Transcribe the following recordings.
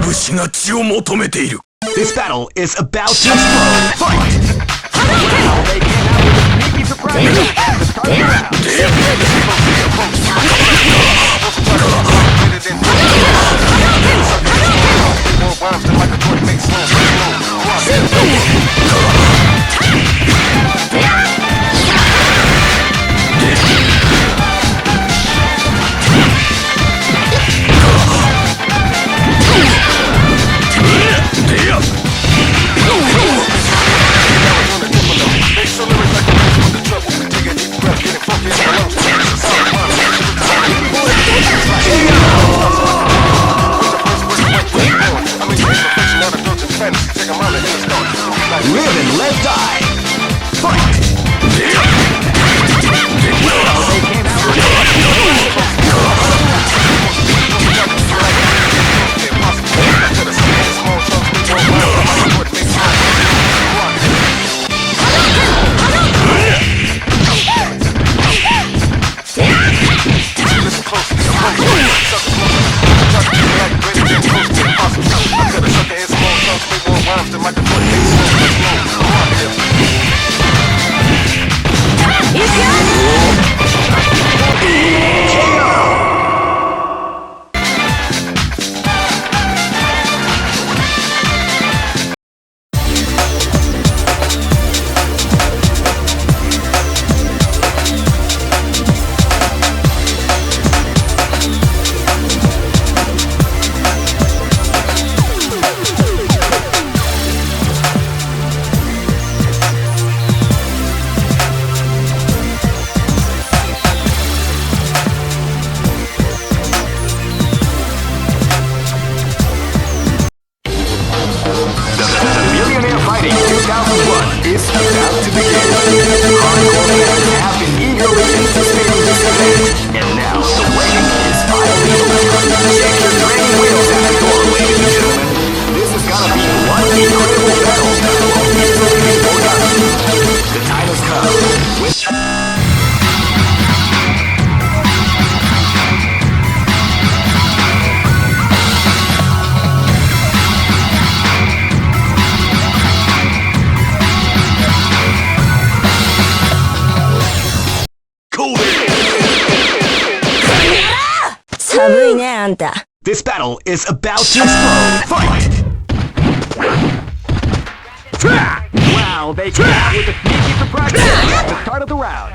武士が血を求めている。 This battle is about to explode. Fight! They came out with a sneaky surprise at the start of the round. More rhymes than Michael Jordan makes slams. Live and let die. Fight! Is about to begin. Hardcore fans have been eagerly anticipating this event, and now the waiting is finally over. Check your training wheels at the door, ladies and gentlemen. This is gonna be one incredible battle that won't easily be forgotten. The time has come. This battle is about to explode. Fight! Wow, they came out with a sneaky surprise at the start of the round.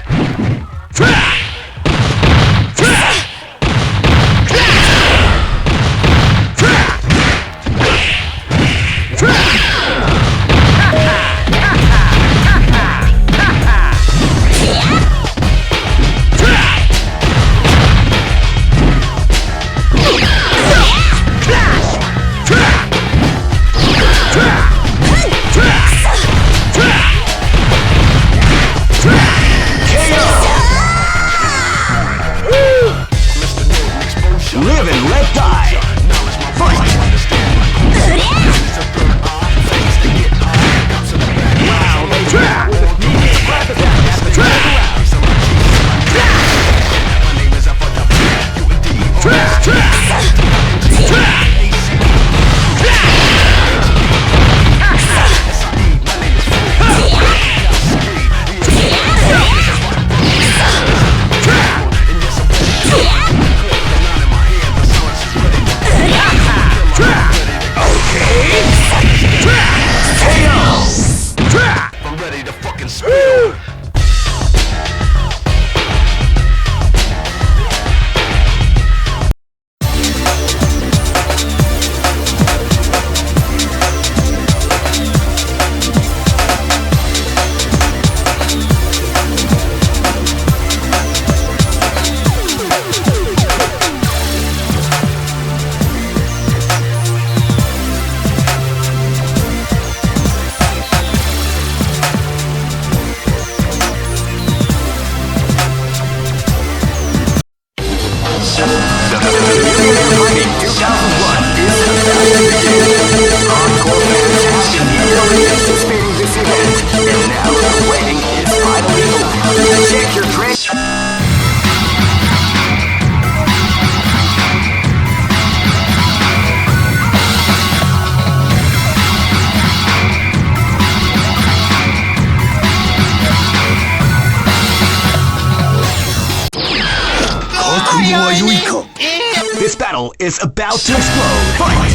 battle is about to explode. Fight!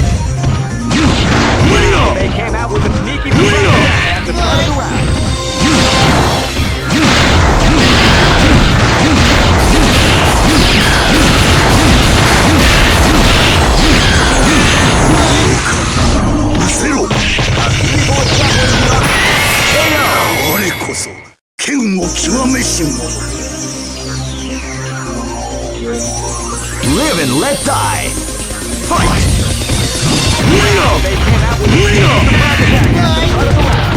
They came out with a sneaky at the start of the round. Live and let die. Fight! They came out with a sneaky surprise attack at the start of the round.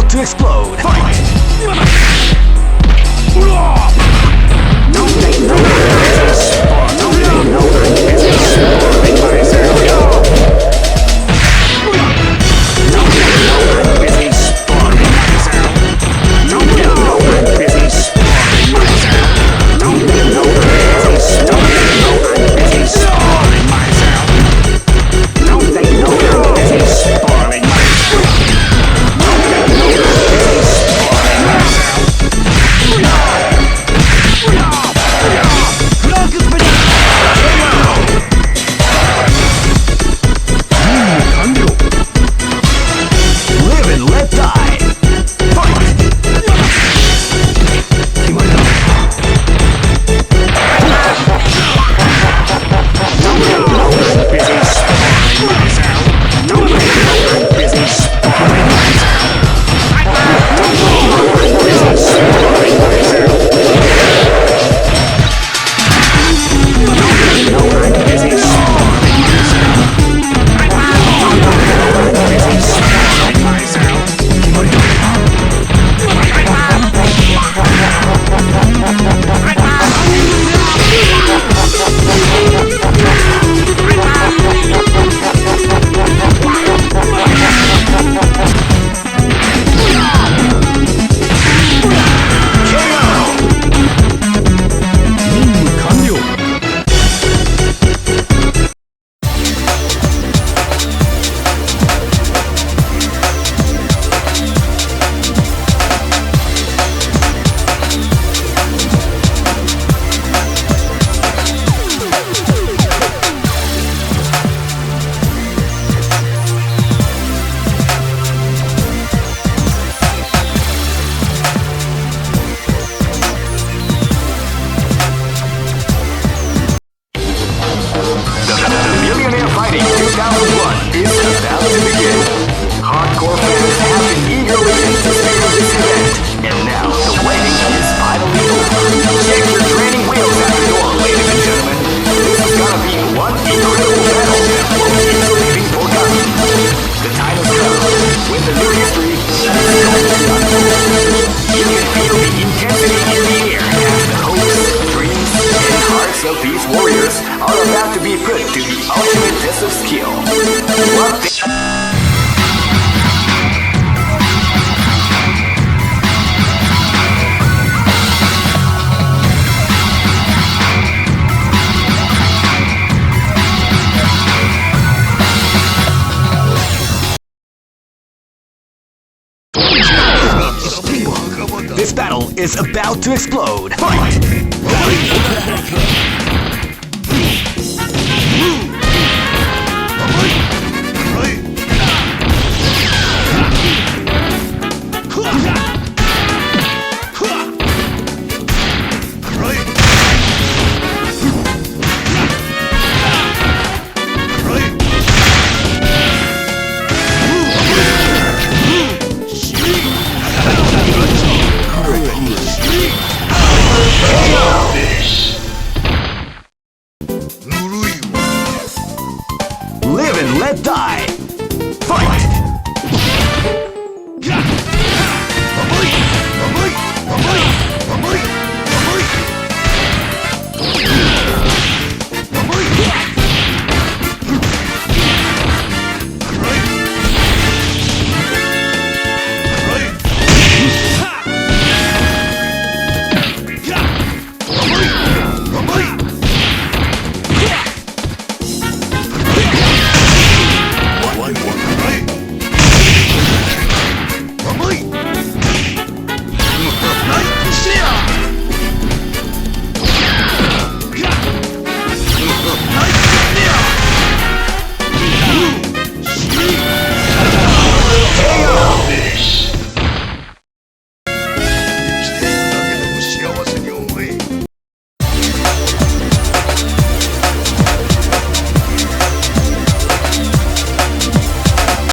to explode. Fight! This battle is about to explode. Fight!